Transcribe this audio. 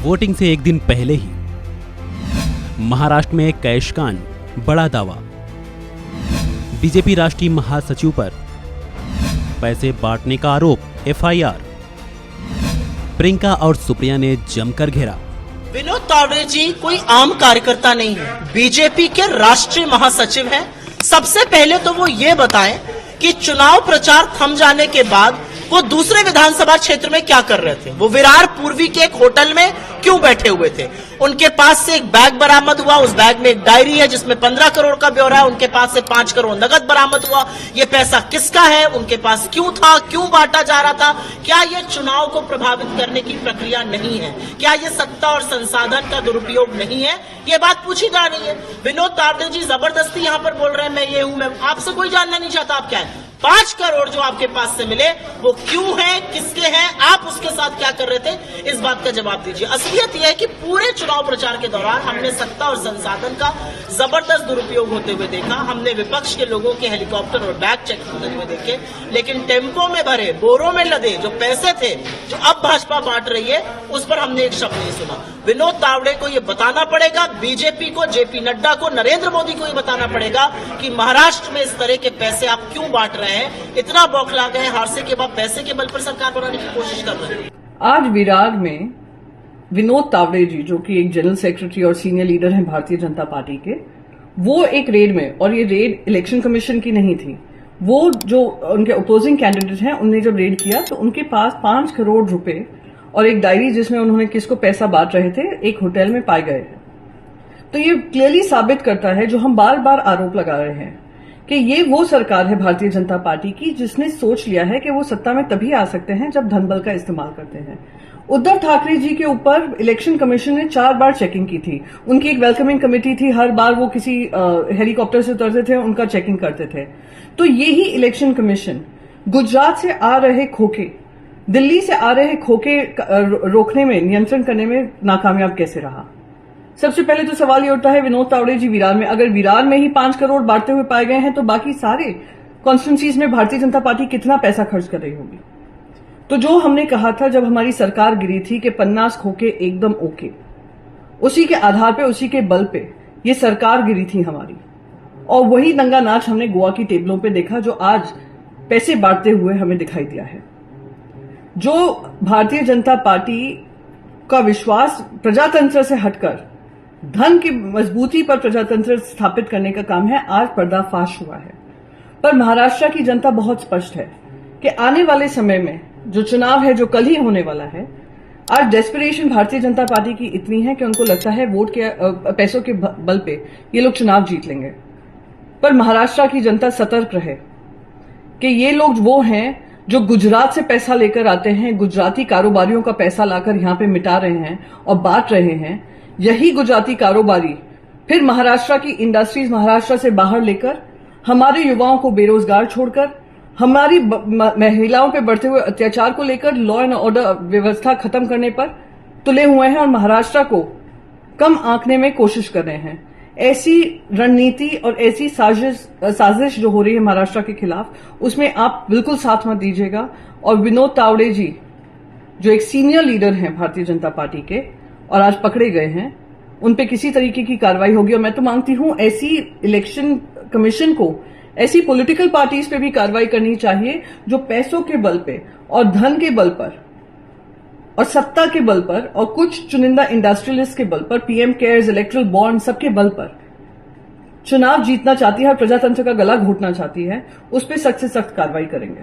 Voting से एक दिन पहले ही महाराष्ट्र में कैश कांड, बड़ा दावा। बीजेपी राष्ट्रीय महासचिव पर पैसे बांटने का आरोप, एफआईआर। प्रियंका और सुप्रिया ने जमकर घेरा। विनोद तावड़े जी कोई आम कार्यकर्ता नहीं है, बीजेपी के राष्ट्रीय महासचिव हैं। सबसे पहले तो वो ये बताएं कि चुनाव प्रचार थम जाने के बाद वो दूसरे विधानसभा क्षेत्र में क्या कर रहे थे। वो विरार पूर्वी के एक होटल में क्यों बैठे हुए थे। उनके पास से एक बैग बरामद हुआ, उस बैग में एक डायरी है जिसमें 15 करोड़ का ब्यौरा है। उनके पास से 5 करोड़ नगद बरामद हुआ। ये पैसा किसका है, उनके पास क्यों था, क्यों बांटा जा रहा था। क्या ये चुनाव को प्रभावित करने की प्रक्रिया नहीं है? क्या ये सत्ता और संसाधन का दुरुपयोग नहीं है? ये बात पूछी जा रही है। विनोद तावड़े जी जबरदस्ती यहाँ पर बोल रहे हैं मैं ये हूं, मैं आपसे कोई जानना नहीं चाहता आप क्या है। 5 करोड़ जो आपके पास से मिले वो क्यों है, किसके हैं, आप उसके साथ क्या कर रहे थे, इस बात का जवाब दीजिए। असलियत यह है कि पूरे चुनाव प्रचार के दौरान हमने सत्ता और संसाधन का जबरदस्त दुरुपयोग होते हुए देखा। हमने विपक्ष के लोगों के हेलीकॉप्टर और बैग चेक होते हुए देखे, लेकिन टेम्पो में भरे, बोरों में लदे जो पैसे थे जो अब भाजपा बांट रही है, उस पर हमने एक शब्द नहीं सुना। विनोद तावड़े को यह बताना पड़ेगा, बीजेपी को, जेपी नड्डा को, नरेंद्र मोदी को यह बताना पड़ेगा कि महाराष्ट्र में इस तरह के पैसे आप क्यों बांट रहे हैं। इतना बौखला गए, हारसे के बाद पैसे के बल पर सरकार बनाने की कोशिश कर रहे हैं। आज विरार में विनोद तावड़े जी, जो कि एक जनरल सेक्रेटरी और सीनियर लीडर हैं भारतीय जनता पार्टी के, वो एक रेड में, और ये रेड इलेक्शन कमीशन की नहीं थी, वो जो उनके अपोजिंग कैंडिडेट हैं उनने जब रेड किया तो उनके पास 5 करोड़ रुपए और एक डायरी जिसमें उन्होंने किसको पैसा बांट रहे थे, एक होटल में पाए गए हैं। तो ये क्लियरली साबित करता है जो हम बार बार आरोप लगा रहे हैं कि ये वो सरकार है भारतीय जनता पार्टी की जिसने सोच लिया है कि वो सत्ता में तभी आ सकते हैं जब धन बल का इस्तेमाल करते हैं। उद्धव ठाकरे जी के ऊपर इलेक्शन कमीशन ने 4 बार चेकिंग की थी। उनकी एक वेलकमिंग कमेटी थी, हर बार वो किसी हेलीकॉप्टर से उतरते थे, उनका चेकिंग करते थे। तो यही इलेक्शन कमीशन गुजरात से आ रहे खोखे, दिल्ली से आ रहे खोखे रोकने में, नियंत्रण करने में नाकामयाब कैसे रहा। सबसे पहले तो सवाल ये उठता है विनोद तावड़े जी विरार में, अगर विरार में ही 5 करोड़ बांटते हुए पाए गए हैं तो बाकी सारे कॉन्स्टिट्यूंसीज में भारतीय जनता पार्टी कितना पैसा खर्च कर रही होगी। तो जो हमने कहा था जब हमारी सरकार गिरी थी कि 50 खोखे एकदम ओके, उसी के आधार पे, उसी के बल पे ये सरकार गिरी थी हमारी, और वही दंगा नाच हमने गोवा की टेबलों पे देखा जो आज पैसे बांटते हुए हमें दिखाई दिया है। जो भारतीय जनता पार्टी का विश्वास प्रजातंत्र से हटकर धन की मजबूती पर प्रजातंत्र स्थापित करने का काम है, आज पर्दाफाश हुआ है। पर महाराष्ट्र की जनता बहुत स्पष्ट है कि आने वाले समय में जो चुनाव है, जो कल ही होने वाला है, आज डेस्परेशन भारतीय जनता पार्टी की इतनी है कि उनको लगता है वोट के पैसों के बल पे ये लोग चुनाव जीत लेंगे। पर महाराष्ट्र की जनता सतर्क रहे कि ये लोग वो हैं जो गुजरात से पैसा लेकर आते हैं, गुजराती कारोबारियों का पैसा लाकर यहां पे मिटा रहे हैं और बांट रहे हैं। यही गुजराती कारोबारी फिर महाराष्ट्र की इंडस्ट्रीज महाराष्ट्र से बाहर लेकर हमारे युवाओं को बेरोजगार छोड़कर, हमारी महिलाओं पे बढ़ते हुए अत्याचार को लेकर लॉ एंड ऑर्डर व्यवस्था खत्म करने पर तुले हुए हैं और महाराष्ट्र को कम आंकने में कोशिश कर रहे हैं। ऐसी रणनीति और ऐसी साजिश जो हो रही है महाराष्ट्र के खिलाफ, उसमें आप बिल्कुल साथ मत दीजिएगा। और विनोद तावड़े जी जो एक सीनियर लीडर हैं भारतीय जनता पार्टी के और आज पकड़े गए हैं, उन पे किसी तरीके की कार्रवाई होगी। और मैं तो मांगती हूं ऐसी इलेक्शन कमीशन को, ऐसी पॉलिटिकल पार्टीज पे भी कार्रवाई करनी चाहिए जो पैसों के बल पे और धन के बल पर और सत्ता के बल पर और कुछ चुनिंदा इंडस्ट्रियलिस्ट के बल पर, पीएम केयर्स, इलेक्ट्रल बॉन्ड, सबके बल पर चुनाव जीतना चाहती है और प्रजातंत्र का गला घोटना चाहती है, उस पर सख्त से सख्त कार्रवाई करेंगे।